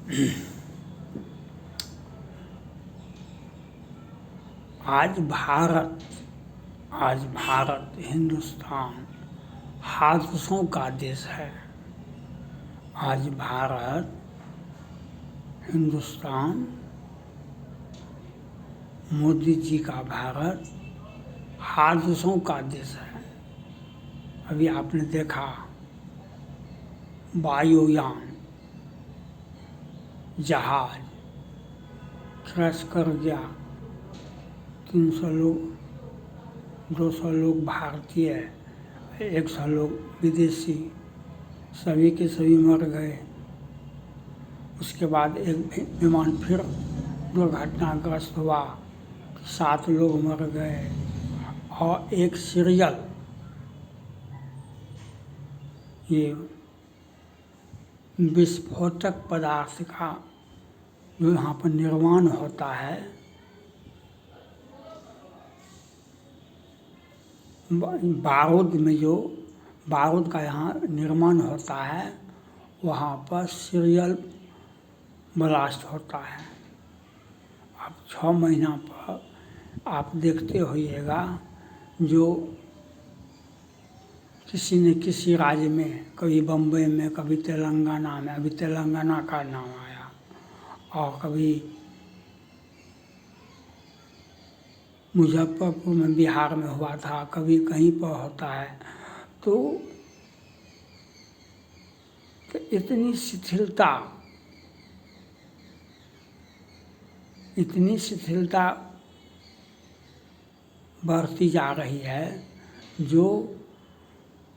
आज भारत हिंदुस्तान हादसों का देश है। आज भारत हिंदुस्तान मोदी जी का भारत हादसों का देश है। अभी आपने देखा वायुयान जहाज क्रैश कर गया, 300 लोग 200 लोग भारतीय, 100 लोग विदेशी, सभी के सभी मर गए। उसके बाद एक विमान फिर दुर्घटनाग्रस्त हुआ, 7 लोग मर गए। और एक सीरियल ये विस्फोटक पदार्थ का जो यहाँ पर निर्माण होता है, बारूद में जो बारूद का यहाँ निर्माण होता है, वहाँ पर सीरियल ब्लास्ट होता है। अब 6 महीना पर आप देखते होइएगा, जो किसी न किसी राज्य में, कभी बम्बई में, कभी तेलंगाना में, अभी तेलंगाना का नाम आया, और कभी मुजफ्फरपुर में बिहार में हुआ था, कभी कहीं पर होता है। तो इतनी शिथिलता बढ़ती जा रही है, जो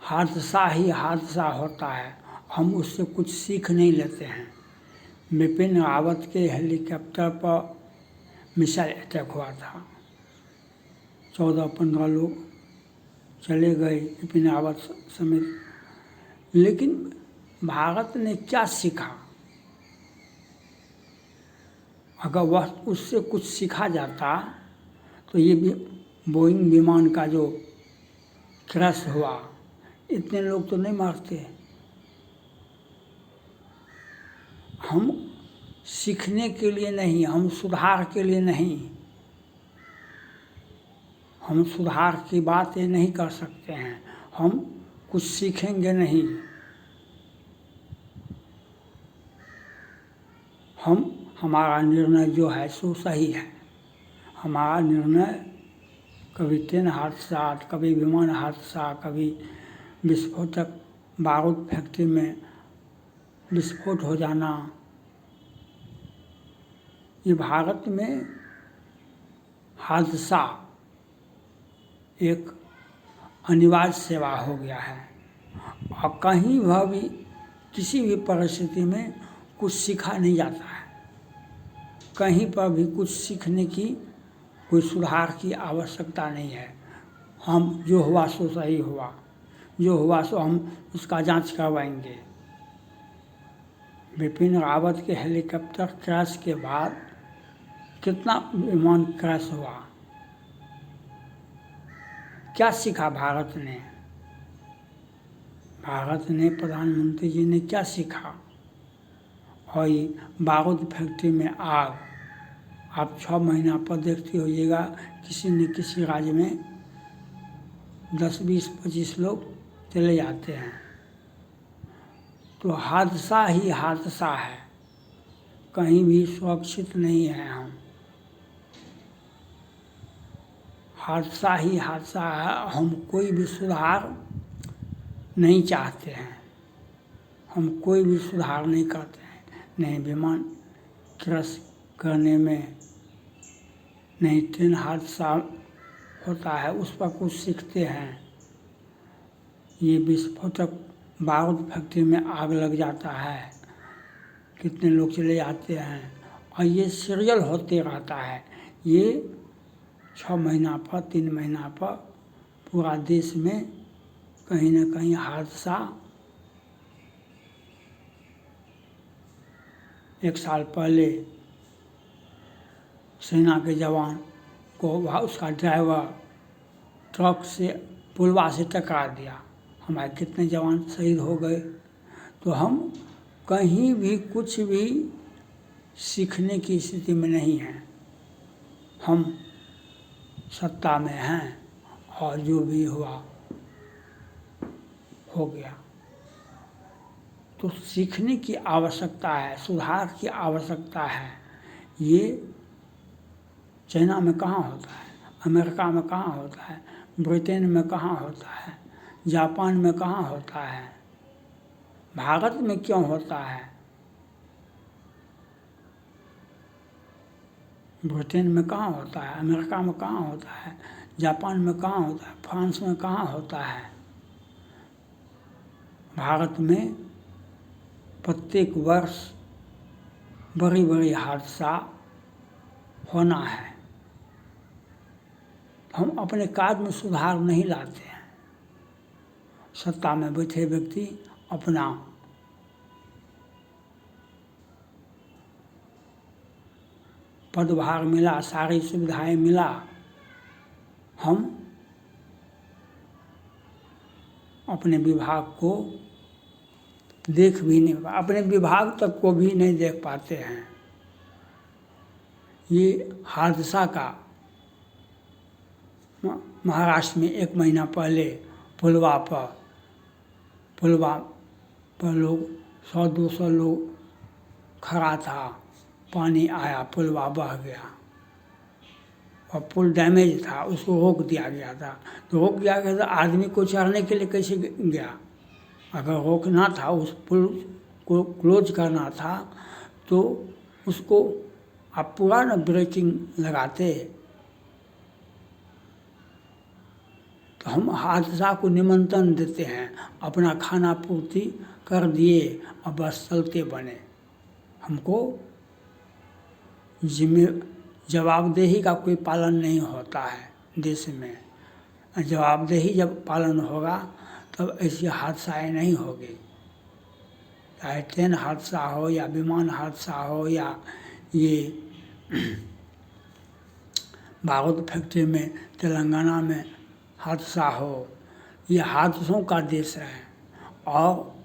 हादसा ही हादसा होता है। हम उससे कुछ सीख नहीं लेते हैं। बिपिन रावत के हेलीकॉप्टर पर मिसाइल अटैक हुआ था, 14-15 लोग चले गए, बिपिन रावत समेत। लेकिन भारत ने क्या सीखा? अगर वह उससे कुछ सीखा जाता तो ये भी बोइंग विमान का जो क्रैश हुआ, इतने लोग तो नहीं मरते। हम सीखने के लिए नहीं, हम सुधार के लिए नहीं, हम सुधार की बातें नहीं कर सकते हैं। हम कुछ सीखेंगे नहीं। हमारा निर्णय जो है सो सही है। हमारा निर्णय कभी ट्रेन हादसा, कभी विमान हादसा, कभी विस्फोटक, बारूद फैक्ट्री में विस्फोट हो जाना, ये भारत में हादसा एक अनिवार्य सेवा हो गया है। और कहीं वह भी किसी भी परिस्थिति में कुछ सीखा नहीं जाता है। कहीं पर भी कुछ सीखने की, कोई सुधार की आवश्यकता नहीं है। हम जो हुआ सो सही हुआ, जो हुआ सो हम उसका जांच करवाएंगे। बिपिन रावत के हेलीकॉप्टर क्रैश के बाद कितना विमान क्रैश हुआ, क्या सीखा भारत ने? भारत ने, प्रधानमंत्री जी ने क्या सीखा? और ये बारूद फैक्ट्री में आग, आप 6 महीना पर देखते होइएगा, किसी न किसी राज्य में 10, 20, 25 लोग चले जाते हैं। तो हादसा ही हादसा है, कहीं भी सुरक्षित नहीं है हम। हादसा ही हादसा है। हम कोई भी सुधार नहीं चाहते हैं, हम कोई भी सुधार नहीं करते हैं। नहीं विमान क्रैश करने में, नहीं ट्रेन हादसा होता है उस पर कुछ सीखते हैं। ये विस्फोटक, बारूद फैक्ट्री में आग लग जाता है, कितने लोग चले जाते हैं, और ये सीरियल होते रहता है। ये 6 महीना पर, 3 महीना पर पूरा देश में कहीं न कहीं हादसा। 1 साल पहले सेना के जवान को उसका ड्राइवर ट्रक से, पुलवा से टकरा दिया, हमारे कितने जवान शहीद हो गए। तो हम कहीं भी कुछ भी सीखने की स्थिति में नहीं हैं। हम सत्ता में हैं और जो भी हुआ हो गया। तो सीखने की आवश्यकता है, सुधार की आवश्यकता है। ये चाइना में कहाँ होता है, अमेरिका में कहाँ होता है, ब्रिटेन में कहाँ होता है, जापान में कहाँ होता है, भारत में क्यों होता है? ब्रिटेन में कहाँ होता है, अमेरिका में कहाँ होता है, जापान में कहाँ होता है, फ्रांस में कहाँ होता है? भारत में प्रत्येक वर्ष बड़ी बड़ी हादसा होना है। हम अपने कार्य में सुधार नहीं लाते हैं। सत्ता में बैठे व्यक्ति अपना पदभार मिला, सारी सुविधाएं मिला, हम अपने विभाग को देख भी नहीं पा, अपने विभाग तक को भी नहीं देख पाते हैं। ये हादसा का महाराष्ट्र में 1 महीना पहले पुलवा पर लोग 100-200 लोग खड़ा था, पानी आया, पुलवा बह गया और पुल डैमेज था, उसको रोक दिया गया था। तो रोक दिया गया तो आदमी को चढ़ने के लिए कैसे गया? अगर रोकना था, उस पुल को क्लोज करना था, तो उसको आप पूरा न ब्रेकिंग लगाते। तो हम हादसा को निमंत्रण देते हैं, अपना खाना पूर्ति कर दिए और बस चलते बने। हमको जवाबदेही का कोई पालन नहीं होता है देश में। जवाबदेही जब पालन होगा तब ऐसी हादसाएँ नहीं होगी। चाहे ट्रेन हादसा हो या विमान हादसा हो या ये बारूद फैक्ट्री में तेलंगाना में हादसा हो, ये हादसों का देश है और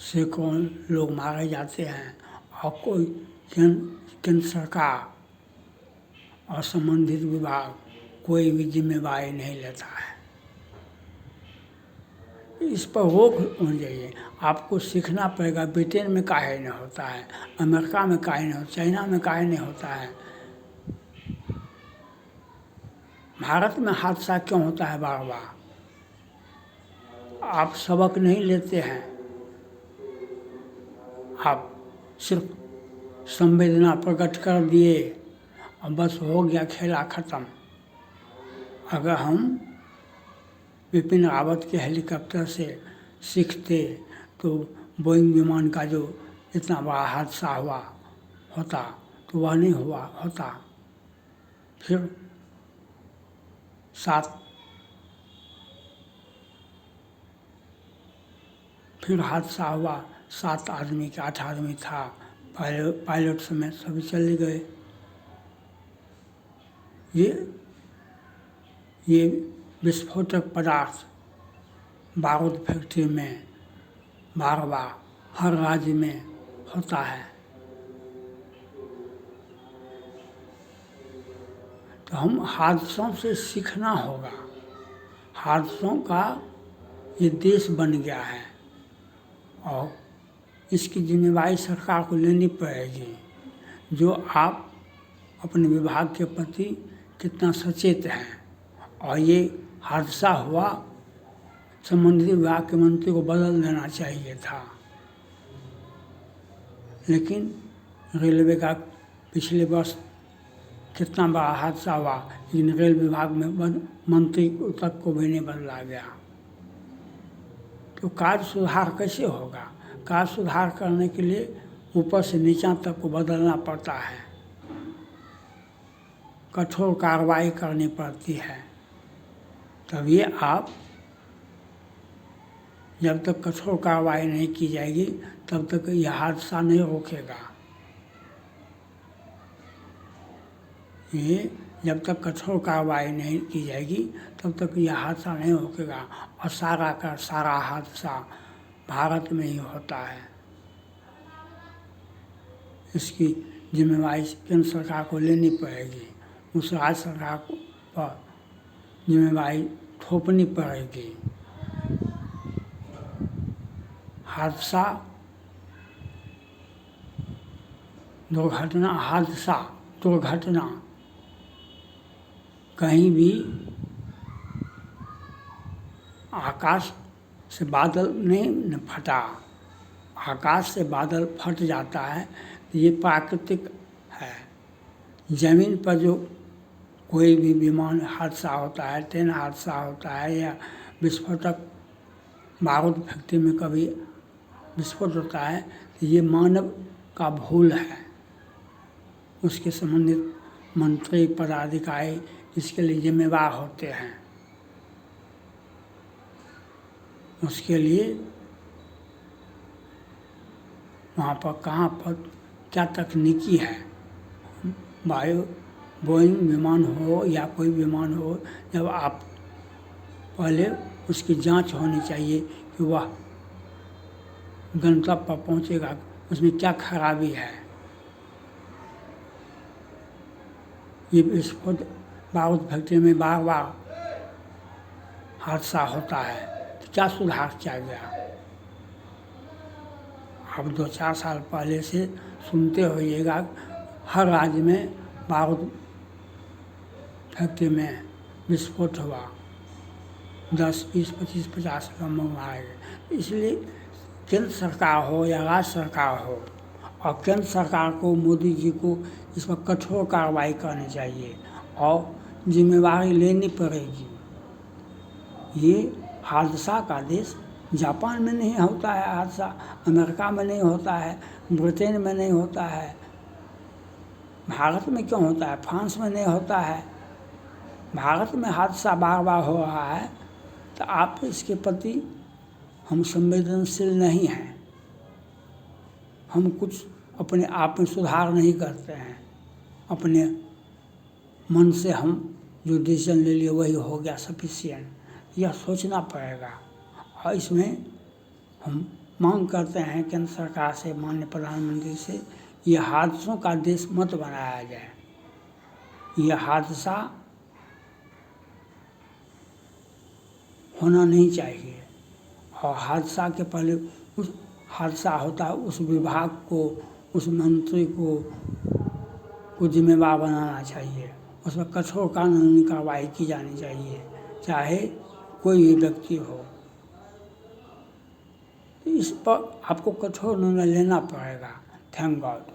सैकड़ों लोग मारे जाते हैं और कोई केंद्र सरकार और संबंधित विभाग कोई भी जिम्मेवारी नहीं लेता है। इस पर रोक होनी चाहिए। आपको सीखना पड़ेगा। ब्रिटेन में काहे नहीं होता है, अमेरिका में काहे नहीं होता, चाइना में काहे नहीं होता है, भारत में हादसा क्यों होता है बार बार? आप सबक नहीं लेते हैं। आप सिर्फ संवेदना प्रकट कर दिए और बस हो गया, खेला ख़त्म। अगर हम विपिन रावत के हेलीकॉप्टर से सीखते तो बोइंग विमान का जो इतना बड़ा हादसा होता तो वह नहीं होता। फिर हादसा हुआ, 7 आदमी का 8 आदमी था, पायलट समेत सभी चले गए। ये विस्फोटक पदार्थ बारूद फैक्ट्री में बार बार हर राज्य में होता है। तो हम हादसों से सीखना होगा। हादसों का ये देश बन गया है और इसकी जिम्मेवारी सरकार को लेनी पड़ेगी। जो आप अपने विभाग के प्रति कितना सचेत हैं। और ये हादसा हुआ, संबंधित विभाग के मंत्री को बदल देना चाहिए था। लेकिन रेलवे का पिछले वर्ष कितना बड़ा हादसा हुआ, लेकिन रेल विभाग में मंत्री तक को भी नहीं बदला गया। तो कार्य सुधार कैसे होगा? कार्य सुधार करने के लिए ऊपर से नीचा तक को बदलना पड़ता है, कठोर कार्रवाई करनी पड़ती है। तब ये आप जब तक कठोर कार्रवाई नहीं की जाएगी तब तक यह हादसा नहीं रोकेगा। ये जब तक कठोर कार्रवाई नहीं की जाएगी तब तक यह हादसा नहीं रोकेगा और सारा का सारा हादसा भारत में ही होता है। इसकी जिम्मेवारी केंद्र सरकार को लेनी पड़ेगी, उस राज्य सरकार को पर जिम्मेवारी थोपनी पड़ेगी। हादसा दुर्घटना कहीं भी आकाश से बादल नहीं न फटा, आकाश से बादल फट जाता है तो ये प्राकृतिक है। ज़मीन पर जो कोई भी विमान हादसा होता है, ट्रेन हादसा होता है या विस्फोटक बारूद फैक्ट्री में कभी विस्फोट होता है तो ये मानव का भूल है। उसके संबंधित मंत्री पदाधिकारी इसके लिए जिम्मेवार होते हैं। उसके लिए वहाँ पर कहाँ पर क्या तकनीकी है, बोइंग विमान हो या कोई विमान हो, जब आप पहले उसकी जांच होनी चाहिए कि वह गंतव्य पर पहुँचेगा, उसमें क्या खराबी है। ये विस्फोट बारूद फैक्ट्री में बार बार हादसा होता है तो क्या सुधार किया गया। अब 2-4 साल पहले से सुनते होइएगा हर राज्य में बारूद फैक्ट्री में विस्फोट हुआ, 10, 20, 25, 50 बम मारे गए। इसलिए केंद्र सरकार हो या राज्य सरकार हो, और केंद्र सरकार को, मोदी जी को इस पर कठोर कार्रवाई करनी चाहिए और जिम्मेवारी लेनी पड़ेगी। ये हादसा का देश जापान में नहीं होता है, हादसा अमेरिका में नहीं होता है, ब्रिटेन में नहीं होता है, भारत में क्यों होता है, फ्रांस में नहीं होता है। भारत में हादसा बार बार हो रहा है तो आप इसके प्रति हम संवेदनशील नहीं हैं, हम कुछ अपने आप में सुधार नहीं करते हैं। अपने मन से हम जो डिसीजन ले लिए वही हो गया सफिशिएंट, यह सोचना पड़ेगा। और इसमें हम मांग करते हैं केंद्र सरकार से, माननीय प्रधानमंत्री से, यह हादसों का देश मत बनाया जाए। यह हादसा होना नहीं चाहिए और हादसा के पहले उस हादसा होता है उस विभाग को, उस मंत्री को जिम्मेवार बनाना चाहिए, उस पर कठोर कानूनी कार्रवाई की जानी चाहिए, चाहे कोई भी व्यक्ति हो। इस पर आपको कठोर निर्णय लेना पड़ेगा। Thank God.